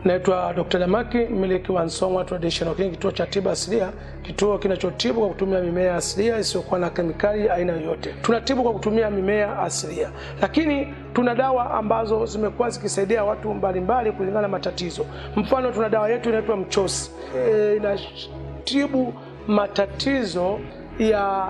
Naitwa Dr. Damaki, mmiliki wa Song'wa Traditional Clinic, kituo cha tiba asilia, kituo kinachotibu kwa kutumia mimea asilia isiyokuwa na kemikali aina yoyote. Tunatibu kwa kutumia mimea asilia, lakini tuna dawa ambazo zimekuwa zikisaidia watu mbalimbali kulingana na matatizo. Mfano, tuna dawa yetu inaitwa Mchosi. Inatibu matatizo ya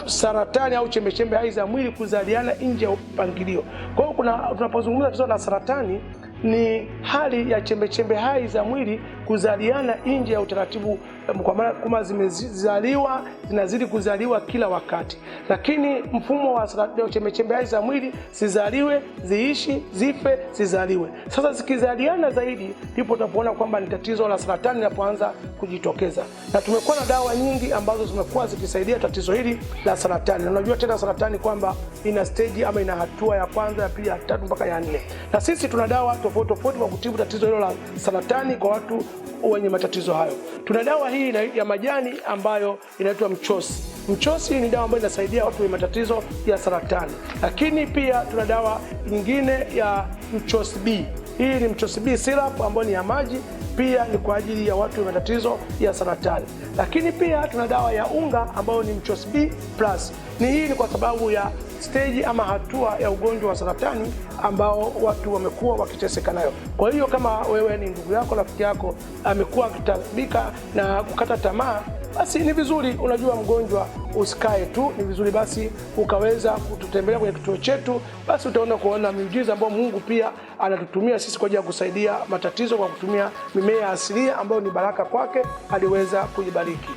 saratani au chembechembe hai za mwili kuzaliana nje ya mpangilio. Kwa hiyo tunapozungumza tatizo la saratani, ni hali ya chembechembe hai za mwili kuzaliana nje ya utaratibu, kwa maana kama zimezaliwa zinazidi kuzaliwa kila wakati. Lakini mfumo wa chembechembe hai za mwili zizaliwe, ziishi, zife, zizaliwe. Sasa zikizaliana zaidi ndipo tunapoona kwamba ni tatizo la saratani linapoanza kujitokeza. Na tumekuwa na dawa nyingi ambazo zimekuwa zikisaidia tatizo hili la saratani. Na unajua tena saratani kwamba ina stage ama ina hatua ya kwanza, ya pili, ya tatu mpaka ya 4. Na sisi tuna dawa tofauti tofauti kwa kutibu tatizo hilo la saratani kwa watu wenye matatizo hayo. Tuna dawa hii ya majani ambayo inaitwa Mchosi. Mchosi ni dawa ambayo inasaidia watu wenye matatizo ya saratani. Lakini pia tuna dawa nyingine ya Mchosi B. Hii ni Mchosi B syrup ambayo ni ya maji, pia ni kwa ajili ya watu wenye matatizo ya saratani. Lakini pia tuna dawa ya unga ambayo ni Mchosi B plus. Hii ni kwa sababu ya stage ama hatua ya ugonjwa wa saratani ambao watu wamekuwa wakiteseka nayo. Kwa hiyo kama wewe ni ndugu yako, rafiki yako amekuwa akitabika na kukata tamaa, basi ni vizuri, unajua mgonjwa, usikae tu, ni vizuri basi ukaweza kututembelea kwenye kituo chetu, basi utaona kuona miujiza ambayo Mungu pia anatutumia sisi kwa ajili ya kusaidia matatizo kwa kutumia mimea asilia ambayo ni baraka kwake, aliweza kuibariki.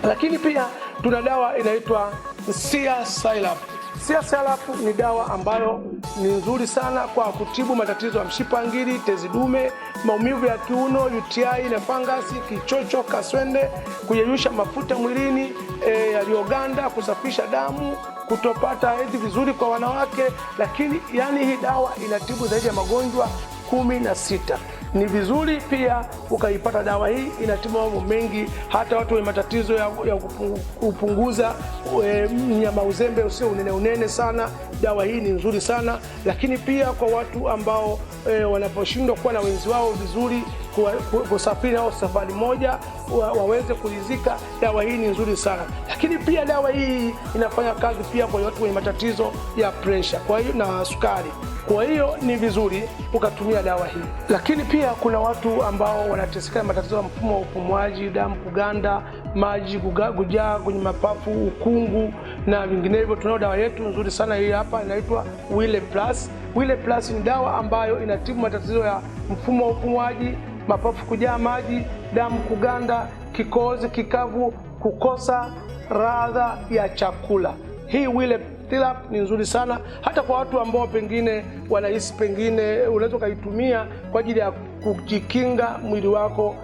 Lakini pia tuna dawa inaitwa Sia Syrup. Sia Syrup ni dawa ambayo ni nzuri sana kwa kutibu matatizo ya mshipa ngiri, tezi dume, maumivu ya kiuno, UTI na fangasi, kichocho, kaswende, kuyeyusha mafuta mwilini yaliyoganda, kusafisha damu, kutopata hedhi vizuri kwa wanawake. Lakini yani hii dawa inatibu zaidi ya magonjwa 16. Ni vizuri pia ukaipata dawa hii, inatibu mambo mengi, hata watu wenye matatizo ya kupunguza nyama uzembe usio unene sana, dawa hii ni nzuri sana. Lakini pia kwa watu ambao wanaposhindwa kuwa na wenzi wao vizuri, kusafiri au safari moja waweze kulizika, dawa hii ni nzuri sana. Lakini pia dawa hii inafanya kazi pia kwa watu wenye matatizo ya pressure, kwa hiyo na sukari. Kwa hiyo ni vizuri ukatumia dawa hii. Lakini pia kuna watu ambao wanateseka na matatizo ya mfumo wa upumuaji, damu kuganda, maji kujaa kwenye mapafu, ukungu na vinginevyo. Tunao dawa yetu nzuri sana hii hapa, inaitwa Wile Plus. Wile Plus ni dawa ambayo inatibu matatizo ya mfumo wa upumuaji, mapafu kujaa maji, damu kuganda, kikohozi kikavu, kukosa ladha ya chakula. Hii Wile Syrup ni nzuri sana hata kwa watu ambao pengine wanahisi pengine unaweza kuitumia kwa ajili ya kujikinga mwili wako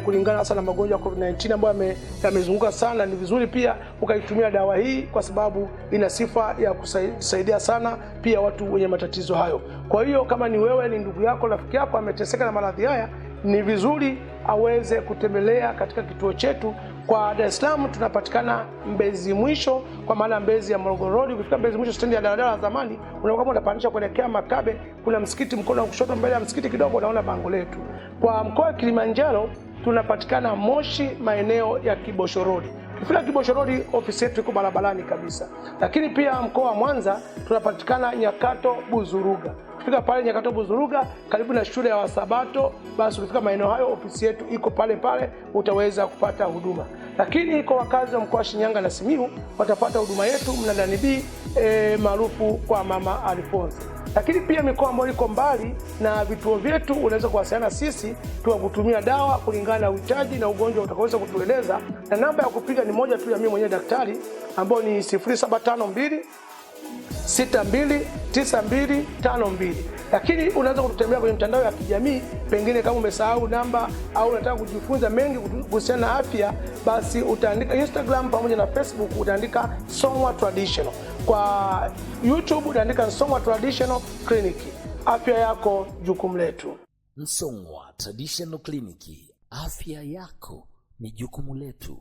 kulingana sana na magonjwa ya COVID-19 ambayo yamezunguka sana. Ni vizuri pia ukaitumia dawa hii kwa sababu ina sifa ya kusaidia sana pia watu wenye matatizo hayo. Kwa hiyo kama ni wewe, ni ndugu yako, rafiki yako ameteseka na maradhi haya, ni vizuri aweze kutembelea katika kituo chetu. Kwa Dar es Salaam tunapatikana Mbezi Mwisho, kwa maana Mbezi ya Morogoro Road. Ukifika Mbezi Mwisho stendi ya daladala zamani, unakuwa unapandisha kuelekea Makabe, kuna msikiti mkono wa kushoto, mbele ya msikiti kidogo unaona bango letu. Kwa mkoa wa Kilimanjaro tunapatikana Moshi, maeneo ya Kibosho Road. Ukifika Kibosho Road ofisi yetu iko barabarani kabisa. Lakini pia mkoa wa Mwanza tunapatikana Nyakato Buzuruga. Ukifika pale Nyakato Buzuruga karibu na shule ya Wasabato, basi ukifika maeneo hayo ofisi yetu iko pale pale, utaweza kupata huduma. Lakini kwa wakazi wa mkoa wa Shinyanga na Simiyu watapata huduma yetu Mnadani B maarufu kwa Mama Alphonse. Lakini pia mikoa ambayo iko mbali na vituo vyetu unaweza kuwasiliana sisi tuwakutumia dawa kulingana na uhitaji na ugonjwa utakaweza kutueleza, na namba ya kupiga ni moja tu ya mimi mwenyewe daktari, ambayo ni 0752 629252. Lakini unaweza kututembea kwenye mitandao ya kijamii, pengine kama umesahau namba au unataka kujifunza mengi kuhusiana na afya, basi utaandika Instagram pamoja na Facebook, utaandika Song'wa Traditional. Kwa YouTube utaandika Song'wa Traditional Clinic. Afya yako jukumu letu. Song'wa Traditional Clinic, afya yako ni jukumu letu.